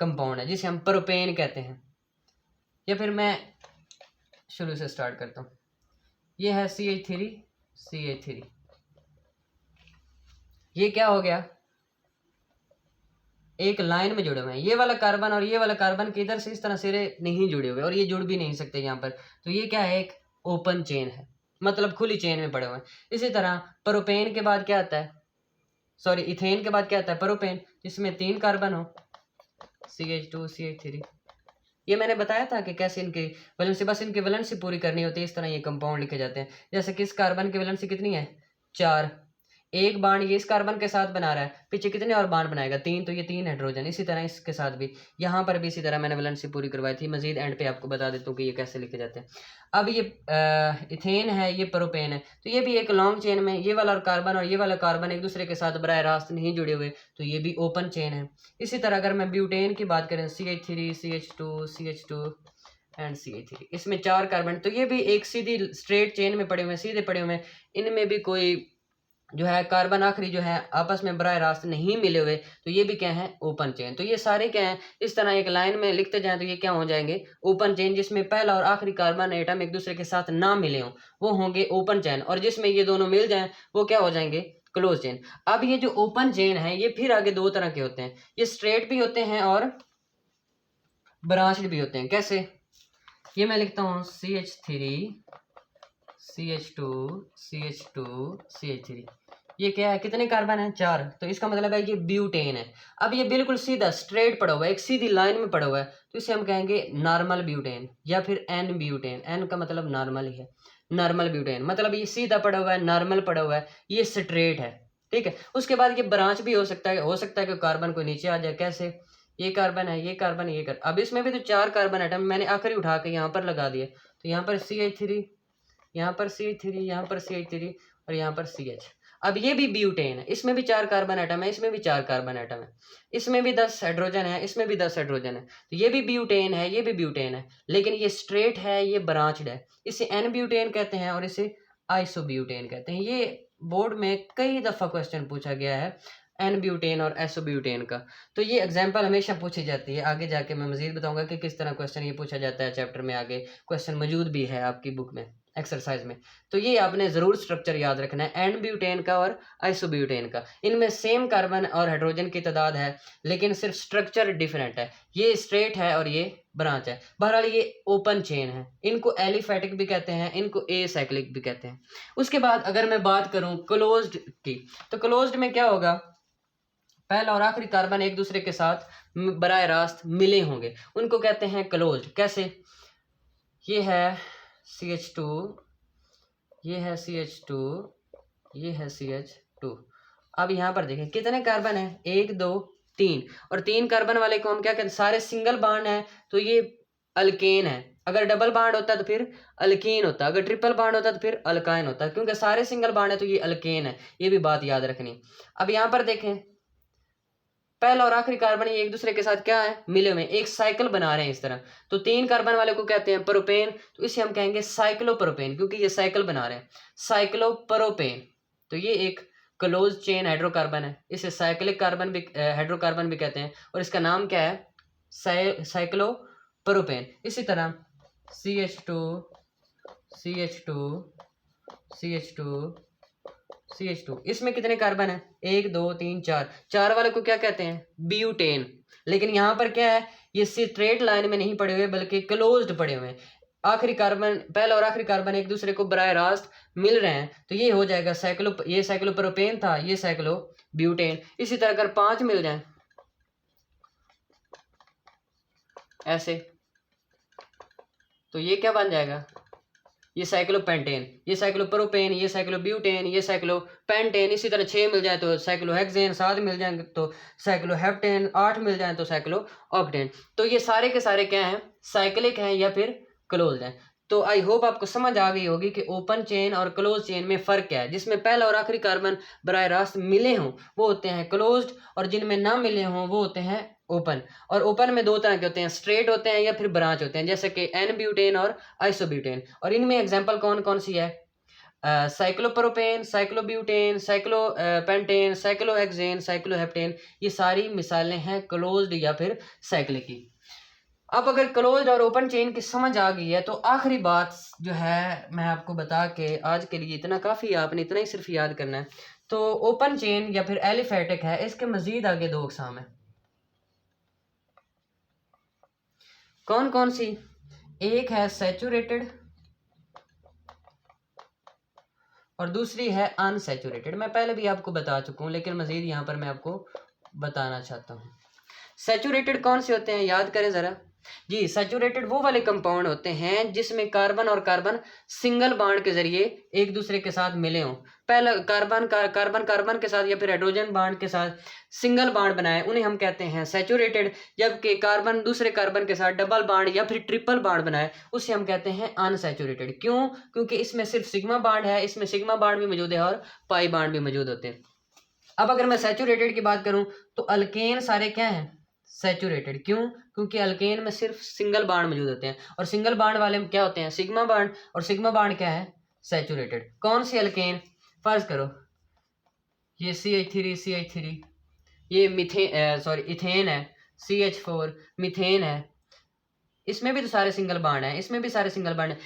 कंपाउंड है जिसे हम प्रोपेन कहते हैं। या फिर मैं शुरू से स्टार्ट करता हूँ। ये है CH3, ये क्या हो गया? एक लाइन में जुड़े हुए हैं। ये वाला कार्बन और ये वाला कार्बन के इधर से इस तरह सिरे नहीं जुड़े हुए और ये जुड़ भी नहीं सकते यहाँ पर। तो ये क्या है? एक ओपन चेन है, मतलब खुली चेन में पड़े हुए हैं। इसी तरह प्रोपेन के बाद क्या आता है? सॉरी इथेन के बाद क्या आता है प्रोपेन, जिसमें 3 कार्बन हो, CH2 CH3। ये मैंने बताया था कि कैसे इनकी वैलेंसी, बस इनकी वैलेंसी पूरी करनी होती है, इस तरह ये कंपाउंड लिखे जाते हैं। जैसे कि इस कार्बन की वैलेंसी कितनी है 4, एक बाण ये इस कार्बन के साथ बना रहा है, पीछे कितने और बाण बनाएगा 3, तो ये 3 हाइड्रोजन। इसी तरह इसके साथ भी, यहाँ पर भी इसी तरह मैंने वैलेंसी पूरी करवाई थी। मजीद एंड पे आपको बता देता हूँ कि ये कैसे लिखे जाते हैं। अब ये इथेन है, ये प्रोपेन है, तो ये भी एक लॉन्ग चेन में, ये वाला कार्बन और ये वाला कार्बन एक दूसरे के साथ बराह रास्त नहीं जुड़े हुए, तो ये भी ओपन चेन है। इसी तरह अगर मैं ब्यूटेन की बात करें, CH3 CH2 CH2 and CH3, इसमें 4 कार्बन, तो ये भी एक सीधी स्ट्रेट चेन में पड़े हुए हैं, सीधे पड़े हुए हैं। इनमें भी कोई जो है कार्बन आखिरी जो है आपस में बराह रास्त नहीं मिले हुए, तो ये भी क्या है ओपन चेन। तो ये सारे क्या हैं, इस तरह एक लाइन में लिखते जाएं तो ये क्या हो जाएंगे ओपन चेन, जिसमें पहला और आखिरी कार्बन एटम एक दूसरे के साथ ना मिले हों वो होंगे ओपन चेन, और जिसमें ये दोनों मिल जाएं वो क्या हो जाएंगे क्लोज चेन। अब ये जो ओपन चेन है ये फिर आगे 2 तरह के होते हैं, ये स्ट्रेट भी होते हैं और ब्रांच्ड भी होते हैं। कैसे, ये मैं लिखता हूँ CH3 CH2 CH2 CH3, ये क्या है कितने कार्बन है 4, तो इसका मतलब है ये ब्यूटेन है। अब ये बिल्कुल सीधा स्ट्रेट पड़ा हुआ है, एक सीधी लाइन में पड़ा हुआ है, तो इसे हम कहेंगे नॉर्मल ब्यूटेन या फिर एन ब्यूटेन। एन का मतलब नॉर्मल ही है, नॉर्मल ब्यूटेन मतलब ये सीधा पड़ा हुआ है, नॉर्मल पड़ा हुआ है, ये स्ट्रेट है। ठीक है, उसके बाद ये ब्रांच भी हो सकता है कि कार्बन को नीचे आ जाए। कैसे, ये कार्बन है, ये कार्बन, ये कार्बन, अब इसमें भी तो 4 कार्बन एटम मैंने आखिरी उठा के यहाँ पर लगा दिए, तो यहाँ पर CH3, यहाँ पर CH3, यहाँ पर CH3 और यहाँ पर CH। अब ये भी ब्यूटेन है, इसमें भी 4 कार्बन एटम है, इसमें भी 4 कार्बन एटम है, इसमें भी 10 हाइड्रोजन है, इसमें भी 10 हाइड्रोजन है, तो ये भी ब्यूटेन है, ये भी ब्यूटेन है, लेकिन ये स्ट्रेट है, ये ब्रांच्ड है। इसे एन ब्यूटेन कहते हैं और इसे आइसोब्यूटेन कहते हैं। ये बोर्ड में कई दफ़ा क्वेश्चन पूछा गया है एन ब्यूटेन और एसोब्यूटेन का, तो ये एग्जाम्पल हमेशा पूछी जाती है। आगे जाके मैं मजीद बताऊंगा कि किस तरह क्वेश्चन ये पूछा जाता है, चैप्टर में आगे क्वेश्चन मौजूद भी है आपकी बुक में एक्सरसाइज में। तो ये आपने ज़रूर स्ट्रक्चर याद रखना है एन ब्यूटेन का और आइसोब्यूटेन का। इनमें सेम कार्बन और हाइड्रोजन की तादाद है, लेकिन सिर्फ स्ट्रक्चर डिफरेंट है, ये स्ट्रेट है और ये ब्रांच है। बहरहाल ये ओपन चेन है, इनको एलिफैटिक भी कहते हैं, इनको एसाइक्लिक भी कहते हैं। उसके बाद अगर मैं बात करूं क्लोज्ड की, तो क्लोज्ड में क्या होगा, पहला और आखिरी कार्बन एक दूसरे के साथ बराह रास्त मिले होंगे, उनको कहते हैं क्लोज्ड। कैसे, ये है CH2, ये है CH2, ये है CH2। अब यहाँ पर देखें कितने कार्बन है 1 2 3, और 3 कार्बन वाले को हम क्या कहते हैं, सारे सिंगल बॉन्ड है तो ये अल्केन है। अगर डबल बॉन्ड होता तो फिर अल्कीन होता, अगर ट्रिपल बॉन्ड होता तो फिर अल्काइन होता, क्योंकि सारे सिंगल बॉन्ड है तो ये अल्केन है, ये भी बात याद रखनी। अब यहाँ पर देखें पहला और आखिरी कार्बन ये एक दूसरे के साथ क्या है मिले हुए, एक साइकिल बना रहे हैं इस तरह, तो 3 कार्बन वाले को कहते हैं प्रोपेन, तो इसे हम कहेंगे साइक्लोप्रोपेन, क्योंकि ये साइकिल बना रहे हैं साइक्लोप्रोपेन। तो ये एक क्लोज चेन हाइड्रोकार्बन है, इसे साइक्लिक कार्बन भी हाइड्रोकार्बन भी कहते हैं, और इसका नाम क्या है साइक्लोप्रोपेन। इसी तरह CH2 CH2 CH2 CH2, इसमें कितने कार्बन है 1 2 3 4, 4 वाले को क्या कहते हैं ब्यूटेन। लेकिन यहाँ पर क्या है, ये स्ट्रेट लाइन में नहीं पड़े हुए बल्कि क्लोज्ड पड़े हुए हैं, आखिरी कार्बन, पहला और आखिरी कार्बन एक दूसरे को बराह रास्त मिल रहे हैं, तो ये हो जाएगा ये साइक्लोप्रोपेन था, ये साइक्लो ब्यूटेन। इसी तरह अगर 5 मिल जाए ऐसे, तो ये क्या बन जाएगा, ये साइक्लोपेंटेन, ये साइक्लोप्रोपेन, ये साइक्लोब्यूटेन, ये साइक्लोपेंटेन। इसी तरह 6 मिल जाए तो साइक्लोहेक्सेन, 7 मिल जाएंगे तो साइक्लोहेप्टेन, 8 मिल जाए तो साइक्लोऑक्टेन। तो ये सारे के सारे क्या हैं साइक्लिक हैं या फिर क्लोज हैं। तो आई होप आपको समझ आ गई होगी कि ओपन चेन और क्लोज चेन में फ़र्क क्या है। जिसमें पहला और आखिरी कार्बन बराह रास्त मिले हों वो होते हैं क्लोज्ड, और जिनमें ना मिले हों वो होते हैं ओपन। और ओपन में 2 तरह के होते हैं, स्ट्रेट होते हैं या फिर ब्रांच होते हैं, जैसे कि एन ब्यूटेन और आइसोब्यूटेन। और इनमें एग्जांपल कौन कौन सी है, साइक्लोप्रोपेन, साइक्लोब्यूटेन, साइक्लोपेंटेन, साइक्लोहेक्सेन, साइक्लोहेप्टेन, ये सारी मिसालें हैं क्लोज्ड या फिर साइक्लिक की। अब अगर क्लोज्ड और ओपन चेन की समझ आ गई है तो आखिरी बात जो है मैं आपको बता के आज के लिए इतना काफ़ी है, आपने इतना ही सिर्फ याद करना है। तो ओपन चेन या फिर एलिफैटिक है, इसके मजीद आगे 2 अक़साम है। कौन कौन सी, एक है सैचुरेटेड और दूसरी है अनसैचुरेटेड। मैं पहले भी आपको बता चुका हूँ, लेकिन मज़ीद यहाँ पर मैं आपको बताना चाहता हूँ। सैचुरेटेड कौन से होते हैं, याद करें ज़रा जी। सैचुरेटेड वो वाले कंपाउंड होते हैं जिसमें कार्बन और कार्बन सिंगल बॉन्ड के जरिए एक दूसरे के साथ मिले हों। पहला कार्बन के साथ या फिर हाइड्रोजन बॉन्ड के साथ सिंगल बॉन्ड बनाए, उन्हें हम कहते हैं सैचुरेटेड। जबकि कार्बन दूसरे कार्बन के साथ डबल बॉन्ड या फिर ट्रिपल बॉन्ड बनाए, उसे हम कहते हैं अनसैचुरेटेड। क्यों? क्योंकि इसमें सिर्फ सिग्मा बॉन्ड है, इसमें सिग्मा बॉन्ड भी मौजूद है और पाई बॉन्ड भी मौजूद होते हैं। अब अगर मैं सैचुरेटेड की बात करूं तो अल्केन सारे क्या हैं, सैचुरेटेड। क्यों? क्योंकि अल्केन में सिर्फ सिंगल बॉन्ड मौजूद होते हैं, और सिंगल बॉन्ड वाले में क्या होते हैं, सिग्मा बॉन्ड, और सिग्मा बॉन्ड क्या है, सैचुरेटेड। कौन सी अल्केन, फर्ज करो ये CH3 ये इथेन है, CH4 मीथेन है, इसमें भी तो सारे सिंगल बॉन्ड हैं, इसमें भी सारे सिंगल बॉन्ड है।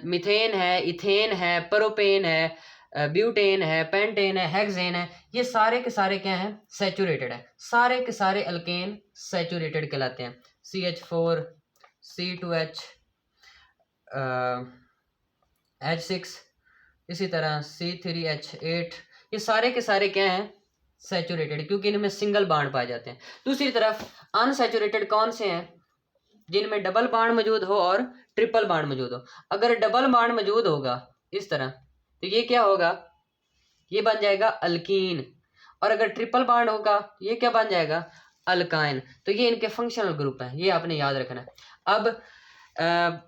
मीथेन है, इथेन है, प्रोपेन है, ब्यूटेन है, पेंटेन है, हेक्सेन है, ये सारे के सारे क्या हैं, सैचुरेटेड है। सारे के सारे अल्केन सैचुरेटेड कहलाते हैं। CH4 C2H H6, इसी तरह C3H8, ये सारे के सारे क्या हैं, सैचुरेटेड, क्योंकि इनमें सिंगल बॉन्ड पाए जाते हैं। दूसरी तरफ अनसैचुरेटेड कौन से हैं, जिनमें डबल बॉन्ड मौजूद हो और ट्रिपल बॉन्ड मौजूद हो। अगर डबल बॉन्ड मौजूद होगा इस तरह, तो ये क्या होगा, ये बन जाएगा अल्कीन। और अगर ट्रिपल बॉन्ड होगा ये क्या बन जाएगा, अल्काइन। तो ये इनके फंक्शनल ग्रुप हैं, ये आपने याद रखना है। अब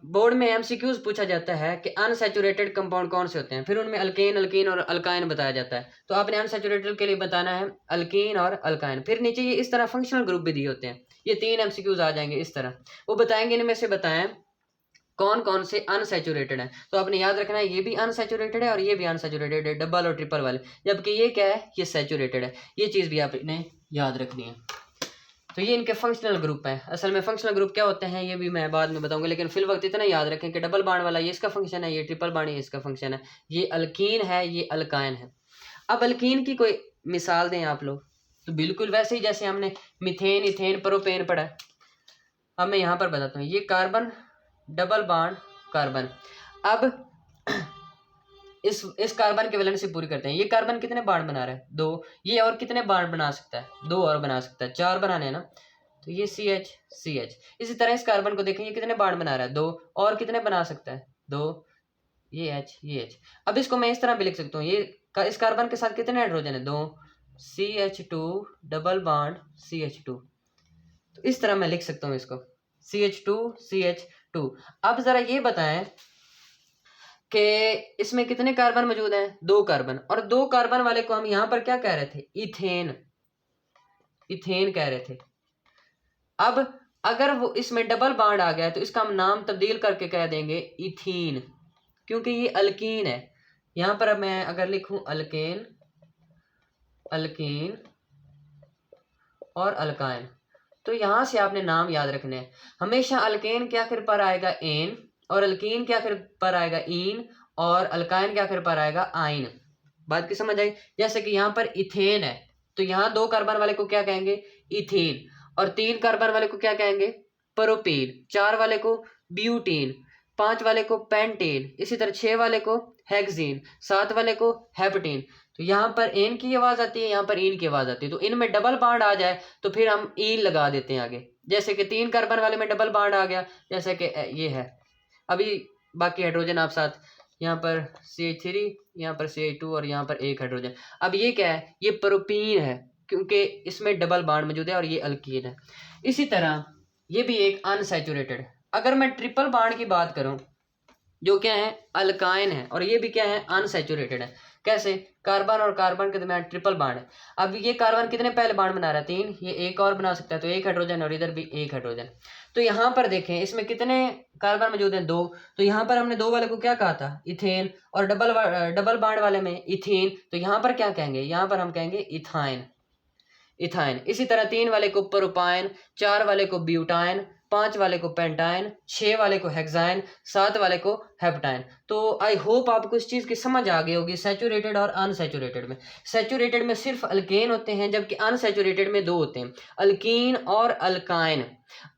बोर्ड में MCQs पूछा जाता है कि अनसैचुरेटेड कंपाउंड कौन से होते हैं, फिर उनमें अल्केन और अल्काइन बताया जाता है। तो आपने अनसैचुरेटेड के लिए बताना है अल्कीन और अल्काइन। फिर नीचे ये इस तरह फंक्शनल ग्रुप भी दिए होते हैं, ये 3 MCQs आ जाएंगे इस तरह, वो बताएंगे इनमें से बताएं कौन कौन से अनसैचुरेटेड है। तो आपने याद रखना है ये भी अनसैचुरेटेड है और ये भी अनसैचुरेटेड है, डबल और ट्रिपल वाले, जबकि ये क्या है, ये सैचुरेटेड है। ये चीज़ भी आपने याद रखनी है। तो ये इनके फंक्शनल ग्रुप हैं। असल में फंक्शनल ग्रुप क्या होते हैं ये भी मैं बाद में बताऊंगा, लेकिन फिल वक्त इतना याद रखें कि डबल बॉन्ड वाला ये इसका फंक्शन है, ये ट्रिपल बॉन्ड ये इसका फंक्शन है, ये अल्कीन है, ये अल्काइन है। अब अल्कीन की कोई मिसाल दें आप लोग, तो बिल्कुल वैसे ही जैसे हमने मीथेन, इथेन, प्रोपेन पढ़ा है। अब मैं यहाँ पर बताता हूँ, ये कार्बन डबल बॉन्ड कार्बन। अब इस कार्बन की वैलेंसी पूरी करते हैं। ये कार्बन कितने बॉन्ड बना रहा है, 2। ये और कितने बॉन्ड बना सकता है, 2 और बना सकता है, 4 बनाने हैं ना। तो ये CH। इसी तरह इस कार्बन को देखें, ये कितने बॉन्ड बना रहा है, 2, और कितने बना सकता है, 2। ये H। अब इसको मैं इस तरह भी लिख सकता हूँ, ये इस कार्बन के साथ कितने हाइड्रोजन है, 2, CH2 डबल बॉन्ड CH2। तो इस तरह मैं लिख सकता हूँ इसको, CH2। अब जरा ये बताएं कि इसमें कितने कार्बन मौजूद हैं, 2 कार्बन, और 2 कार्बन वाले को हम यहाँ पर क्या कह रहे थे, इथेन कह रहे थे। अब अगर वो इसमें डबल बॉन्ड आ गया तो इसका हम नाम तब्दील करके कह देंगे इथीन, क्योंकि ये अल्कीन है। यहाँ पर अब मैं अगर लिखूं अल्कीन और अल्काइन, तो यहाँ से आपने नाम याद रखने हैं। हमेशा अल्केन के आखिर पर आएगा एन, और अल्कीन के आखिर पर आएगा इन, और अल्काइन के आखिर पर आएगा आइन। बात की समझ आई? जैसे कि यहाँ पर इथेन है, तो यहाँ 2 कार्बन वाले को क्या कहेंगे, इथेन, और 3 कार्बन वाले को क्या कहेंगे, प्रोपेन, 4 वाले को ब्यूटेन, 5 वाले को पेंटेन, इसी तरह 6 वाले को हेक्सेन, 7 वाले को हेप्टेन। तो यहाँ पर एन की आवाज़ आती है, यहाँ पर इन की आवाज़ आती है। तो इनमें डबल बॉन्ड आ जाए तो फिर हम इन लगा देते हैं आगे, जैसे कि 3 कार्बन वाले में डबल बॉन्ड आ गया, जैसे कि ये है। अभी बाकी हाइड्रोजन आप साथ, यहाँ पर CH3, यहाँ पर CH2 और यहाँ पर 1 हाइड्रोजन। अब ये क्या है, ये प्रोपीन है, क्योंकि इसमें डबल बॉन्ड मौजूद है, और ये अल्कीन है। इसी तरह ये भी एक अनसैचुरेटेड है। अगर मैं ट्रिपल बॉन्ड की बात करूं, जो क्या है, अल्काइन है, और ये भी क्या है, अनसैचुरेटेड है। कैसे, कार्बन और कार्बन के दरमियान ट्रिपल बॉन्ड है। अब ये कार्बन कितने पहले बॉन्ड बना रहा है, 3, ये 1 और बना सकता है, तो 1 हाइड्रोजन, और इधर भी 1 हाइड्रोजन। तो यहाँ पर देखें इसमें कितने कार्बन मौजूद हैं, 2। तो यहाँ पर हमने 2 वाले को क्या कहा था, इथेन, और डबल बॉन्ड वाले में इथीन, तो यहाँ पर क्या कहेंगे, यहाँ पर हम कहेंगे इथाइन। इसी तरह 3 वाले को प्रोपाइन, 4 वाले को ब्यूटाइन, 5 वाले को पेंटाइन, 6 वाले को हेक्साइन, 7 वाले को हेप्टाइन। तो आई होप आपको इस चीज़ की समझ आ गई होगी सैचुरेटेड और अनसैचुरेटेड में। सैचुरेटेड में सिर्फ अल्केन होते हैं, जबकि अनसैचुरेटेड में 2 होते हैं, अल्कीन और अल्काइन।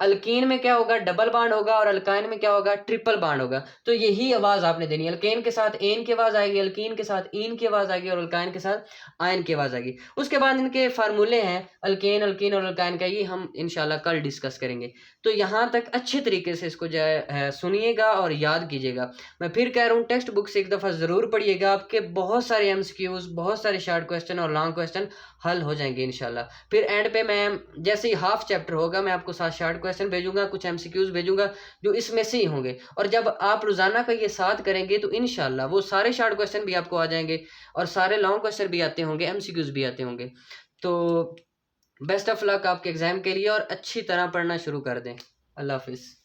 अल्कीन में क्या होगा, डबल बॉन्ड होगा, और अल्काइन में क्या होगा, ट्रिपल बॉन्ड होगा। तो यही आवाज़ आपने देनी है, अल्केन के साथ एन की आवाज़ आएगी, अल्कीन के साथ इन की आवाज़ आएगी, और अल्काइन के साथ आयन की आवाज़ आएगी। उसके बाद इनके फार्मूले हैं अल्केन, अल्कीन और अल्काइन का, ये हम इंशाल्लाह कल डिस्कस करेंगे। तो यहाँ तक अच्छे तरीके से इसको जो है सुनिएगा और याद कीजिएगा। मैं फिर कह रहा हूँ, टेक्स्ट बुक से एक दफ़ा ज़रूर पढ़िएगा, आपके बहुत सारे MCQs, बहुत सारे शॉर्ट क्वेश्चन और लॉन्ग क्वेश्चन हल हो जाएंगे इंशाल्लाह। फिर एंड पे मैं जैसे ही हाफ चैप्टर होगा, मैं आपको साथ शॉर्ट क्वेश्चन भेजूंगा, कुछ MCQs भेजूंगा जो इसमें से ही होंगे। और जब आप रोजाना का ये साथ करेंगे तो इंशाल्लाह वो सारे शॉर्ट क्वेश्चन भी आपको आ जाएंगे, और सारे लॉन्ग क्वेश्चन भी आते होंगे, MCQs भी आते होंगे। तो बेस्ट ऑफ लक आपके एग्जाम के लिए, और अच्छी तरह पढ़ना शुरू कर दें। अल्लाह हाफिज़।